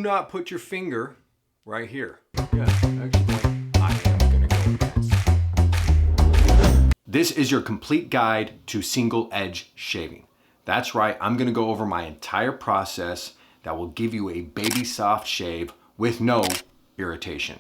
not put your finger right here. Yeah, actually, I am gonna go against. This is your complete guide to single edge shaving. That's right, I'm gonna go over my entire process that will give you a baby soft shave with no irritation.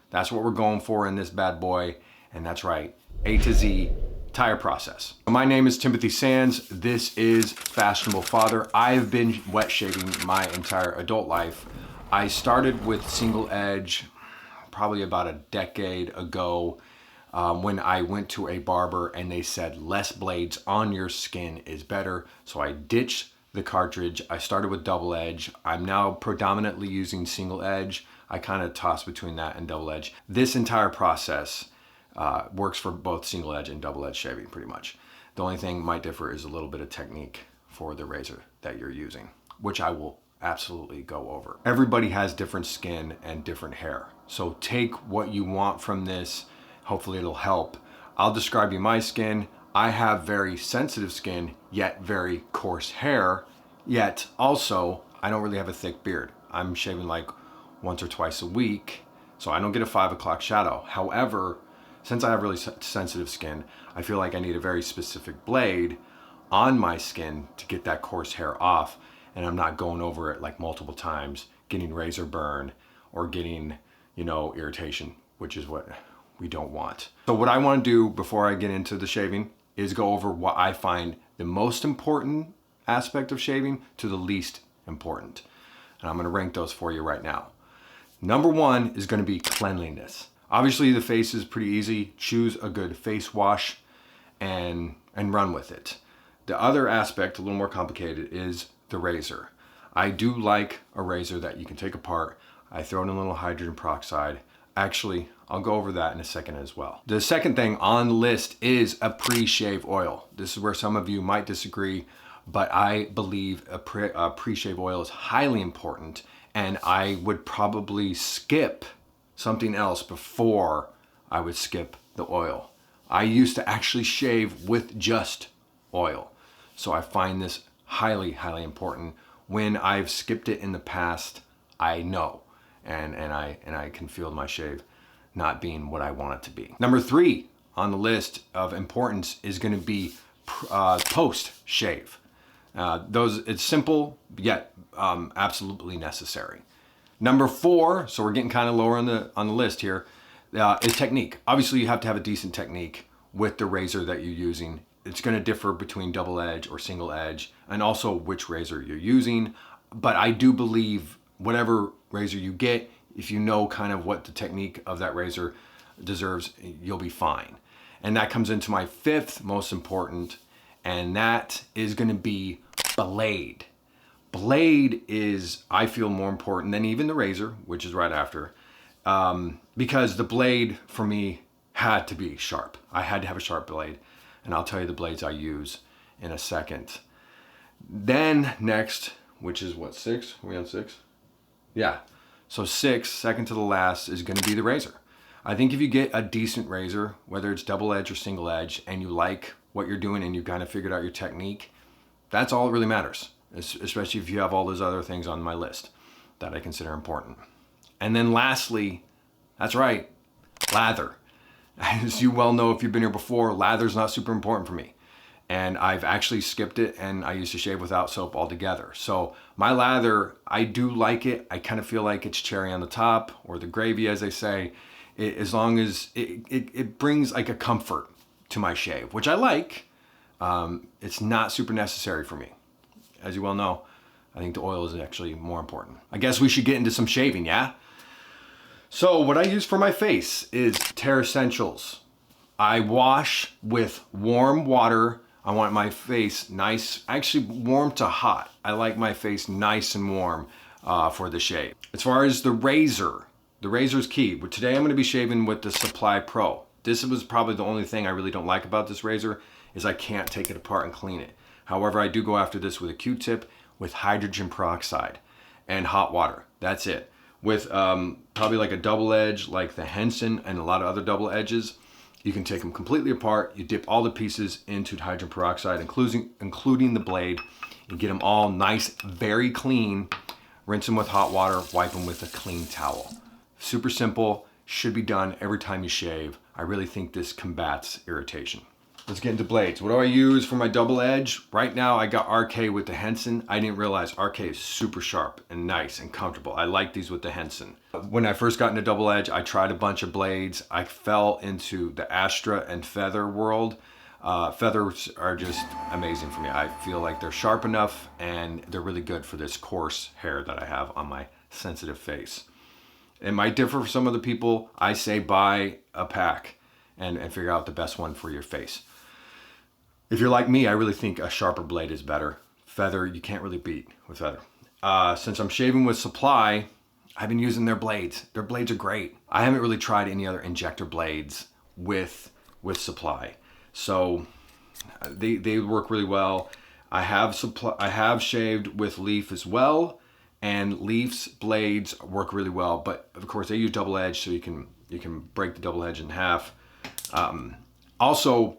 That's what we're going for in this bad boy, and that's right, A to Z, entire process. My name is Timothy Sands. This is Fashionable Father. I've been wet shaving my entire adult life. I started with single edge probably about a decade ago when I went to a barber and they said less blades on your skin is better. So I ditched the cartridge. I started with double edge. I'm now predominantly using single edge. I kind of toss between that and double edge. This entire process works for both single edge and double edge shaving pretty much. The only thing might differ is a little bit of technique for the razor that you're using, which I will absolutely go over. Everybody has different skin and different hair. So take what you want from this. Hopefully it'll help. I'll describe you my skin. I have very sensitive skin, yet very coarse hair, yet also I don't really have a thick beard. I'm shaving like once or twice a week, so I don't get a 5 o'clock shadow. However, since I have really sensitive skin, I feel like I need a very specific blade on my skin to get that coarse hair off, and I'm not going over it like multiple times, getting razor burn or getting, irritation, which is what we don't want. So what I want to do before I get into the shaving is go over what I find the most important aspect of shaving to the least important. And I'm going to rank those for you right now. Number one is going to be cleanliness. Obviously the face is pretty easy. Choose a good face wash and run with it. The other aspect, a little more complicated, is the razor. I do like a razor that you can take apart. I throw in a little hydrogen peroxide. Actually, I'll go over that in a second as well. The second thing on the list is a pre-shave oil. This is where some of you might disagree, but I believe a pre-shave oil is highly important, and I would probably skip something else before I would skip the oil. I used to actually shave with just oil. So I find this highly, highly important. When I've skipped it in the past, I know, and I can feel my shave not being what I want it to be. Number three on the list of importance is gonna be post-shave. It's simple, yet absolutely necessary. Number four, so we're getting kind of lower on the list here, is technique. Obviously you have to have a decent technique with the razor that you're using. It's gonna differ between double edge or single edge, and also which razor you're using. But I do believe whatever razor you get, if you know kind of what the technique of that razor deserves, you'll be fine. And that comes into my fifth most important, and that is gonna be blade. Blade is, I feel, more important than even the razor, which is right after, because the blade for me had to be sharp. I had to have a sharp blade, and I'll tell you the blades I use in a second. Then next, which is what, 6? Are we on 6? Yeah. So 6, second to the last, is gonna be the razor. I think if you get a decent razor, whether it's double edge or single edge, and you like what you're doing and you kind of figured out your technique, that's all that really matters, especially if you have all those other things on my list that I consider important. And then lastly, that's right, lather. As you well know, if you've been here before, lather's not super important for me. And I've actually skipped it, and I used to shave without soap altogether. So my lather, I do like it. I kind of feel like it's cherry on the top, or the gravy, as they say, as long as it brings like a comfort to my shave, which I like. It's not super necessary for me. As you well know, I think the oil is actually more important. I guess we should get into some shaving, yeah? So what I use for my face is Terra Essentials. I wash with warm water. I want my face nice, actually warm to hot. I like my face nice and warm for the shave. As far as the razor is key. But today I'm gonna be shaving with the Supply Pro. This was probably the only thing I really don't like about this razor, is I can't take it apart and clean it. However, I do go after this with a Q-tip with hydrogen peroxide and hot water. That's it. With probably like a double edge, like the Henson and a lot of other double edges, you can take them completely apart. You dip all the pieces into hydrogen peroxide, including the blade. You get them all nice, very clean, rinse them with hot water, wipe them with a clean towel. Super simple, should be done every time you shave. I really think this combats irritation. Let's get into blades. What do I use for my double edge? Right now I got RK with the Henson. I didn't realize RK is super sharp and nice and comfortable. I like these with the Henson. When I first got into double edge, I tried a bunch of blades. I fell into the Astra and Feather world. Feathers are just amazing for me. I feel like they're sharp enough and they're really good for this coarse hair that I have on my sensitive face. It might differ for some other people. I say buy a pack and figure out the best one for your face. If you're like me, I really think a sharper blade is better. Feather, you can't really beat with Feather. Since I'm shaving with Supply, I've been using their blades. Their blades are great. I haven't really tried any other injector blades with Supply. So they work really well. I have shaved with Leaf as well, and Leaf's blades work really well, but of course they use double edge, so you can break the double edge in half. Also,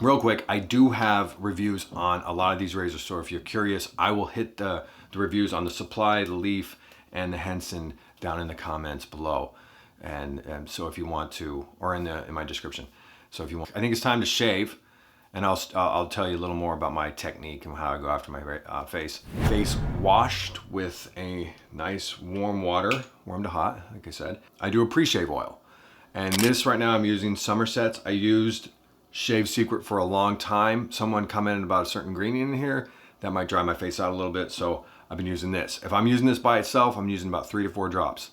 real quick, I do have reviews on a lot of these razors, so if you're curious, I will hit the reviews on the Supply, the Leaf, and the Henson down in the comments below, and so if you want to, or in my description. So if you want, I think it's time to shave, and I'll tell you a little more about my technique and how I go after my face. Face washed with a nice warm water, warm to hot, like I said. I do a pre-shave oil, and this right now I'm using Somerset's. I used Shave Secret for a long time. Someone commented about a certain ingredient in here that might dry my face out a little bit, so I've been using this. If I'm using this by itself, I'm using about 3 to 4 drops.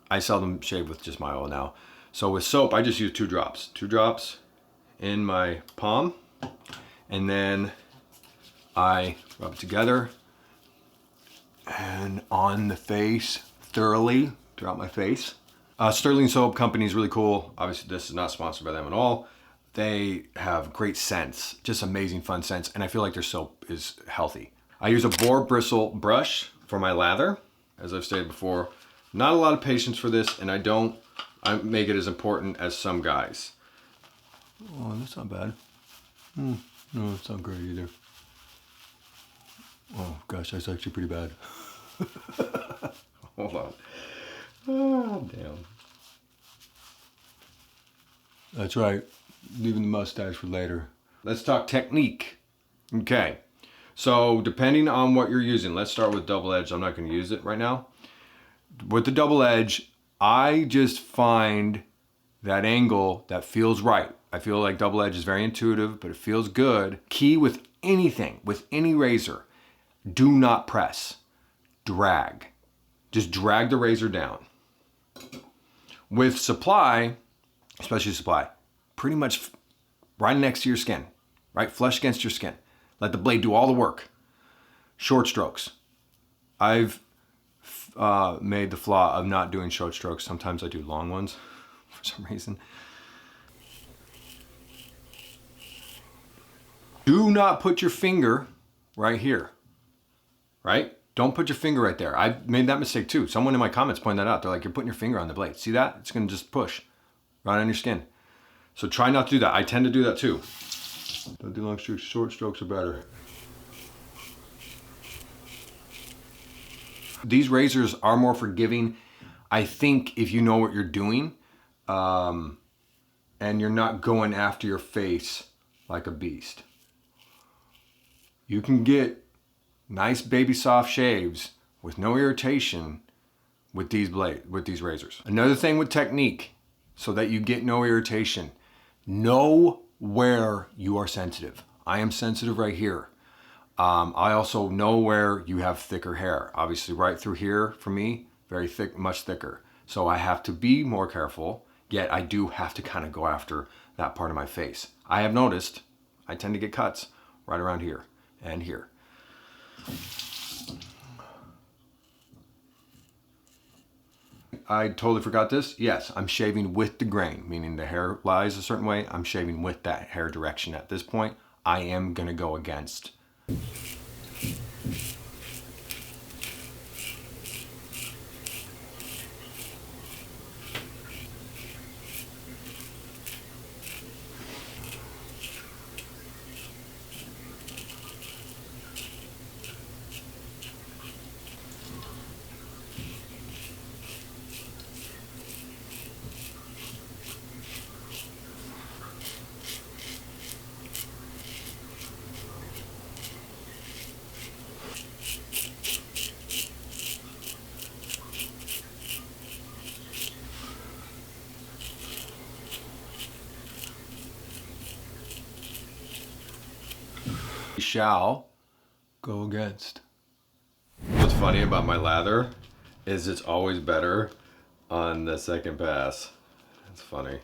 I seldom shave with just my oil now. So with soap, I just use 2 drops. 2 drops in my palm, and then I rub it together and on the face thoroughly throughout my face. Sterling Soap Company is really cool. Obviously, this is not sponsored by them at all. They have great scents, just amazing fun scents, and I feel like their soap is healthy. I use a boar bristle brush for my lather. As I've stated before, not a lot of patience for this, and I make it as important as some guys. Oh, that's not bad. No, it's not great either. Oh gosh, that's actually pretty bad. Hold on. Oh, damn. That's right. Leaving the mustache for later. Let's talk technique. Okay. So depending on what you're using, let's start with double edge. I'm not going to use it right now. With the double edge, I just find that angle that feels right. I feel like double edge is very intuitive, but it feels good. Key with anything, with any razor, do not press. Drag. Just drag the razor down. With Supply, especially Supply, pretty much right next to your skin, right? Flush against your skin. Let the blade do all the work. Short strokes. I've made the flaw of not doing short strokes. Sometimes I do long ones for some reason. Do not put your finger right here, right? Don't put your finger right there. I made that mistake too. Someone in my comments pointed that out. They're like, you're putting your finger on the blade. See that? It's gonna just push right on your skin. So try not to do that. I tend to do that too. Don't do long strokes, short strokes are better. These razors are more forgiving, I think, if you know what you're doing, and you're not going after your face like a beast. You can get nice baby soft shaves with no irritation with these razors. Another thing with technique, so that you get no irritation, know where you are sensitive. I am sensitive right here. I also know where you have thicker hair. Obviously right through here, for me, very thick, much thicker. So I have to be more careful, yet I do have to kind of go after that part of my face. I have noticed I tend to get cuts right around here and here. I totally forgot this. Yes, I'm shaving with the grain, meaning the hair lies a certain way. I'm shaving with that hair direction at this point. I am gonna go against. shall go against. What's funny about my lather is it's always better on the second pass. It's funny.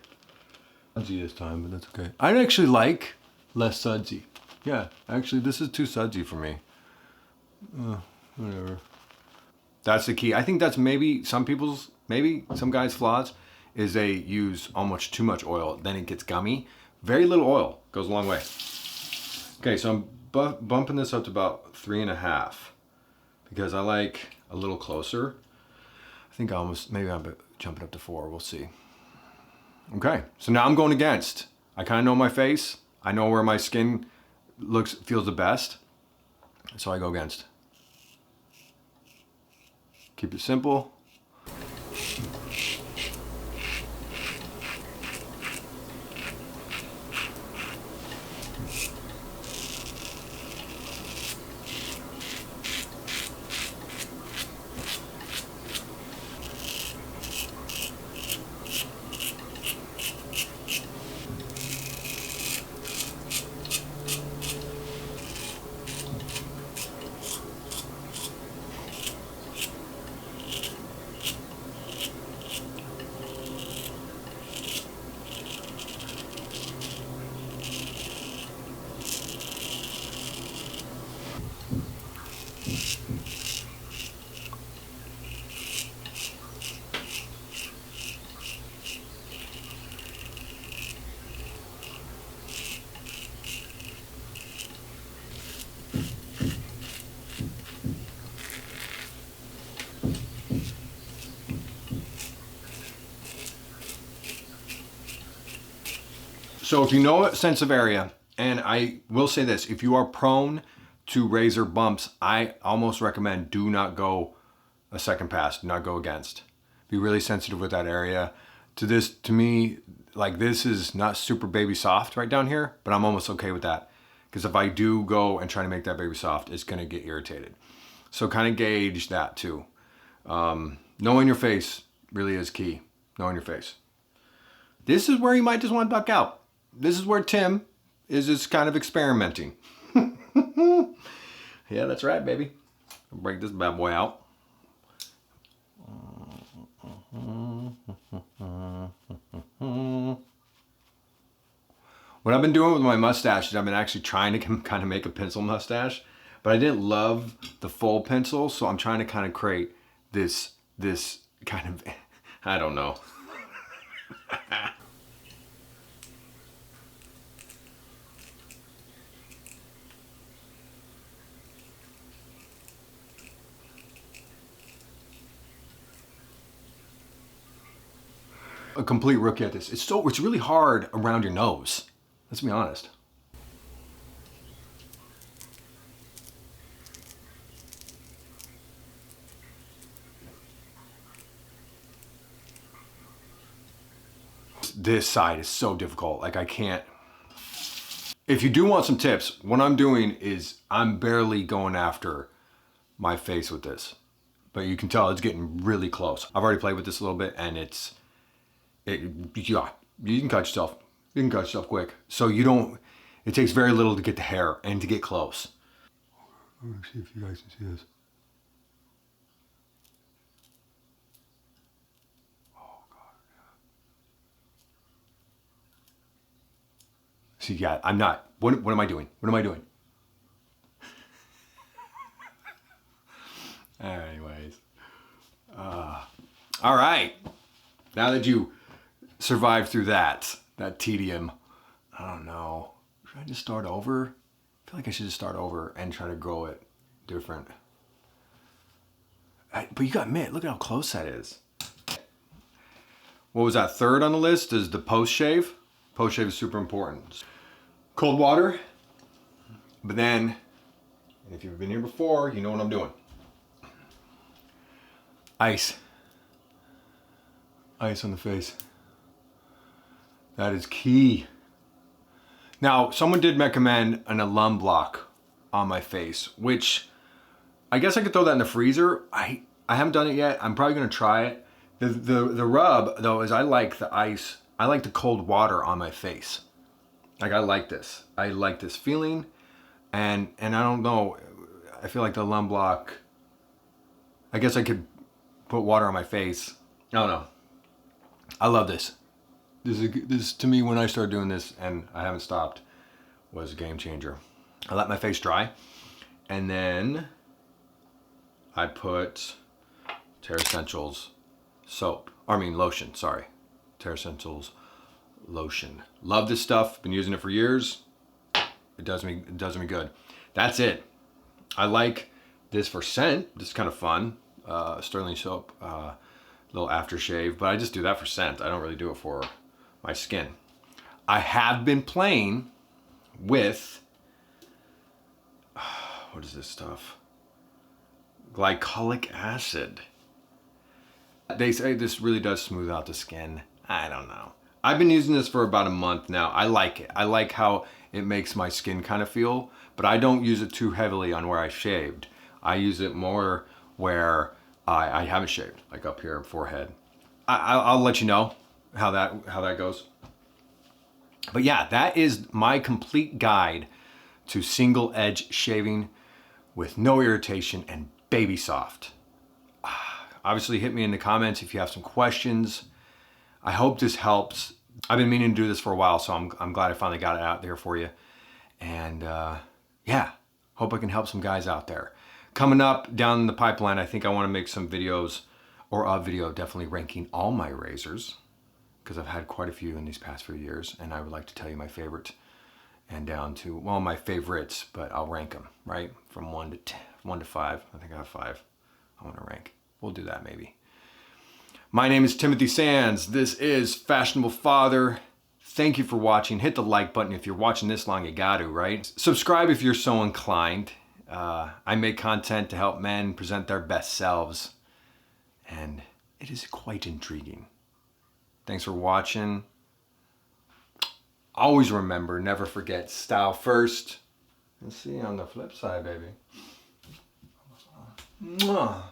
Sudsy this time, but that's okay. I actually like less sudsy. Yeah, actually this is too sudsy for me. Whatever. That's the key. I think that's maybe some guys' flaws is they use almost too much oil, then it gets gummy. Very little oil goes a long way. Okay, so I'm bumping this up to about 3.5 because I like a little closer. I think maybe I'm jumping up to 4, we'll see. Okay, so now I'm going against. I kind of know my face. I know where my skin feels the best. So I go against. Keep it simple. So if you know a sense of area, and I will say this, if you are prone to razor bumps, I almost recommend do not go a second pass, do not go against. Be really sensitive with that area. To me, like this is not super baby soft right down here, but I'm almost okay with that. Because if I do go and try to make that baby soft, it's gonna get irritated. So kind of gauge that too. Knowing your face really is key, knowing your face. This is where you might just want to duck out. This is where Tim is just kind of experimenting. Yeah, that's right, baby. I'll break this bad boy out. What I've been doing with my mustache is I've been actually trying to kind of make a pencil mustache, but I didn't love the full pencil, so I'm trying to kind of create this kind of, I don't know. A complete rookie at this. It's really hard around your nose. Let's be honest. This side is so difficult. Like I can't. If you do want some tips, what I'm doing is I'm barely going after my face with this, but you can tell it's getting really close. I've already played with this a little bit, and yeah, you can cut yourself. You can cut yourself quick. So you don't. It takes very little to get the hair and to get close. Let me see if you guys can see this. Oh God, yeah. See, yeah, I'm not. What am I doing? What am I doing? Anyways. All right. Now that you survived through that tedium, I don't know. Should I just start over? I feel like I should just start over and try to grow it different. But you got mitt. Look at how close that is. What was that? Third on the list is the post shave. Post shave is super important. Cold water. But then, and if you've been here before, you know what I'm doing. Ice. Ice on the face. That is key. Now, someone did recommend an alum block on my face, which I guess I could throw that in the freezer. I haven't done it yet. I'm probably gonna try it. The rub though is I like the ice. I like the cold water on my face. Like I like this. I like this feeling. And I don't know, I feel like the Lumblock, I guess I could put water on my face. I don't know. I love this. This to me, when I started doing this, and I haven't stopped, was a game changer. I let my face dry, and then I put Terra Essentials lotion, sorry. Terra Essentials lotion. Love this stuff, been using it for years. It does me good. That's it. I like this for scent. This is kind of fun. Sterling soap, little aftershave, but I just do that for scent. I don't really do it for my skin. I have been playing with, what is this stuff? Glycolic acid. They say this really does smooth out the skin. I don't know. I've been using this for about a month now. I like it. I like how it makes my skin kind of feel, but I don't use it too heavily on where I shaved. I use it more where I haven't shaved, like up here, forehead. I'll let you know how that goes. But yeah, that is my complete guide to single edge shaving with no irritation and baby soft. Obviously, hit me in the comments if you have some questions. I hope this helps. I've been meaning to do this for a while, so I'm glad I finally got it out there for you. And yeah, hope I can help some guys out there. Coming up down the pipeline, I think I want to make some videos, or a video definitely ranking all my razors, because I've had quite a few in these past few years, and I would like to tell you my favorite and down to, well, my favorites, but I'll rank them, right? From 1 to 10, 1 to 5. I think I have 5 I want to rank. We'll do that maybe. My name is Timothy Sands. This is Fashionable Father. Thank you for watching. Hit the like button if you're watching this long, you got to, right? Subscribe if you're so inclined. I make content to help men present their best selves, and it is quite intriguing. Thanks for watching. Always remember, never forget, style first. Let's see you on the flip side, baby. Mwah.